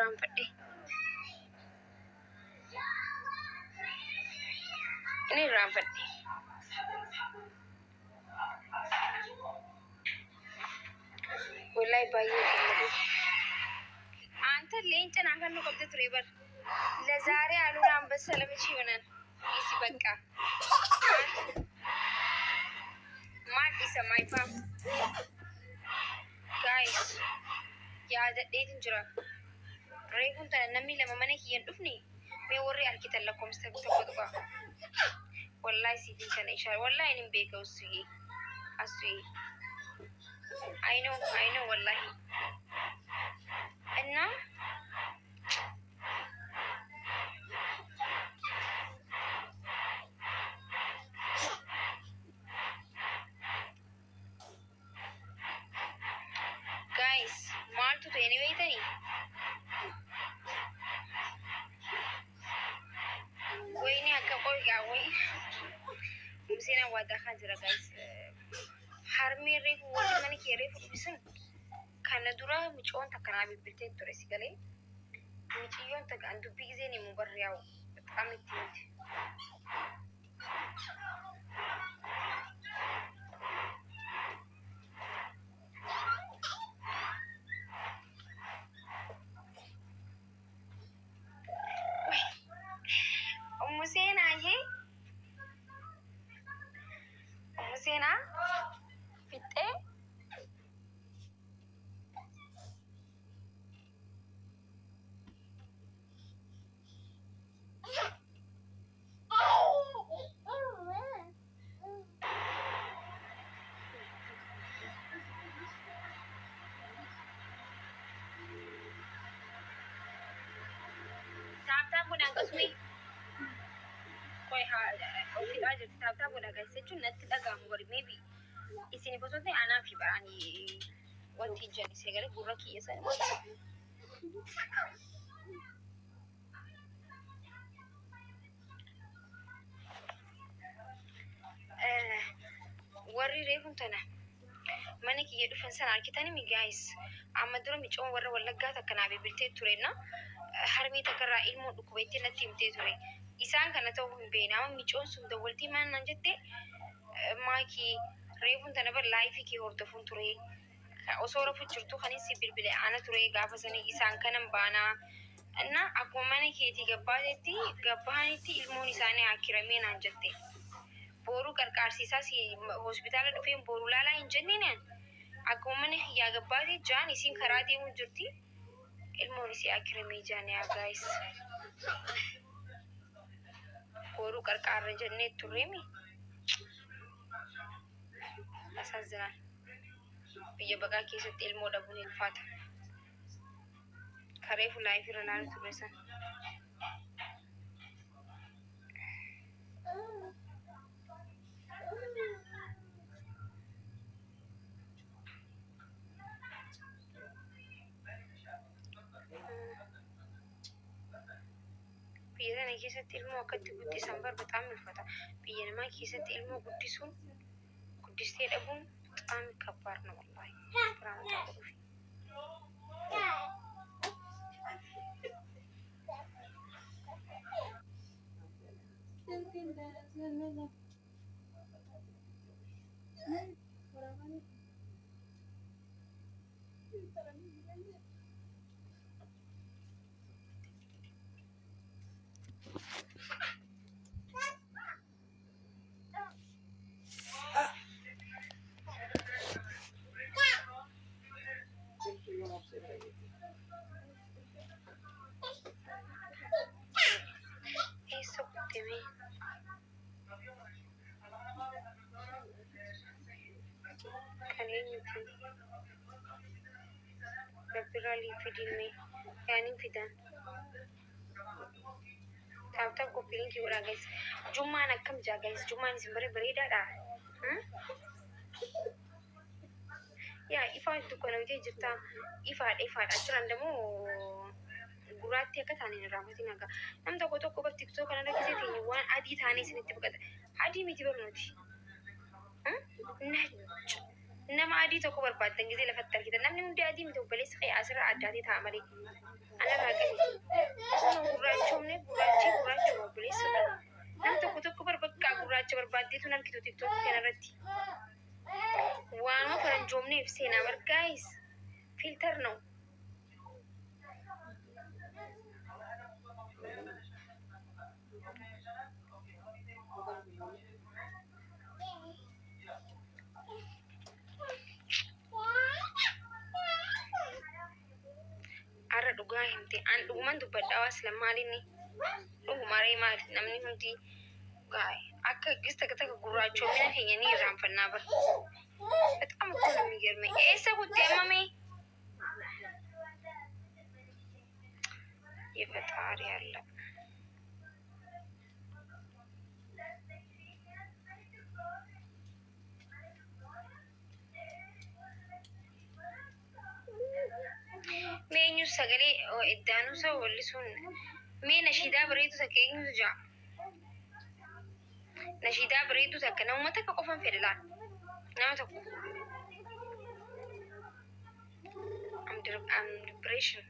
Raanfadhe. Ini raanfadhe. Wallahi baay'ee gammadu. Anta leenca naafan nu qabde ture bar. ለዛሬ አሉላ አንበሳ ለመቼ ይሆናል? እሺ በቃ ማን ይሰማይ ፋም ጋይስ ያደዴት እንጅራ ሬኩን ተነሚ ለማመነ ይየን ዱፍኒ ሜወሪ አርኪተን ለኮም ተቆጥቋ ወላሂ ሲቲ ተነይሻል ወላሂ እኔም ቤከው እሱዬ አሱዬ አይ ኖ ወላሂ እና guys maaltu ta'e beeytani wayni akka qoygaa way musina wada khajira guys harmi reefu wali mani ke reefu bisan kana dura micoon takana bibilte tore sigale miciyon tak andu bigzeni mubarriyaw በጣም ይትት ሙሴና ፊጤ ታብታ ቡና ቀስሚ ቆይ ኦፊስ አጀት ታብታ ቡና ጋይሰቹ ነት ደጋሙ ወር ሜቢ isini bosote anafi barani wanti jani segale buraki yesa warri reefuntana maniki yedu fansan arkitani mi guys amaduro mi chon warra wallagga takana bibilte turena harmi takara ilmu dukubete natimte ture isan kana taw beena mi chon sum dawalti man nanjette Makiii reefuntana bar live ki hordofun ture osora fuchurtu khanisi bilbile ana ture gafasani isan kanan bana እና አቆማኔ ኬቲ ገባሃኒቲ ilmoon isaanii akirame nan jette boru qarqarsiisa si hospitaala dhufeen boru laalaa hin jenneen akoomane yaa gabbaati jaan isin karaa deemu jirti ilmoon isi akirame jaane ya guys boru qarqarre jenne turremi asazran biyya bagaa keessatti ilmoo dhabuun ilfaata kareefu live irra laalu turresan biyya na keessatti ilmoo akkatti guddisan bar በጣም ilfata biyya namaa keessatti ilmoo guddistee dhabuun በጣም ከባድ ነው ወላሂ ግራምታ ቁፍ eso te ve kalian itu beberali fidilme yani fidan tahu ko pilih kiura guys juma nakam ja guys juma ni sembare bereda dah ya ifa itu kono ite jirta ifa achiran demo gurratti akka taane raamati naga nam tokko bar tiktok kana rakisiti waan adii taane sinitti baqata adii miti barnooti nama adii tokko barbaadan gisee lafatti argitan namni hundi adii miti obboleessa qe'ee asirra addaati ta'a malee ana irraa gaafan argitu TikTok kanarratti. Waanuma faranjoomneef seenaa bar guys. Filter no. Arra dhugaa himte an dhuguman dubbadhaa was lamaalini. Dhugumaree maali namni hundi gaay akka gista taka gurraachoomina keenya ni irraanfannaa bar. በጣም እኮ ነው የሚገርመኝ። ኤሰ ጉዳይ ማሜ የፈጣሪ ያለ ሜኙ ሰገሌ እዳኑ ሰው ወልሱን ሜ ነሺዳ ብሬቱ ተከኙ ጃ ነሺዳ ብሬቱ ተከ ነው መተከ ቆፈን ፈደላል ነው ተኩ I'm depression.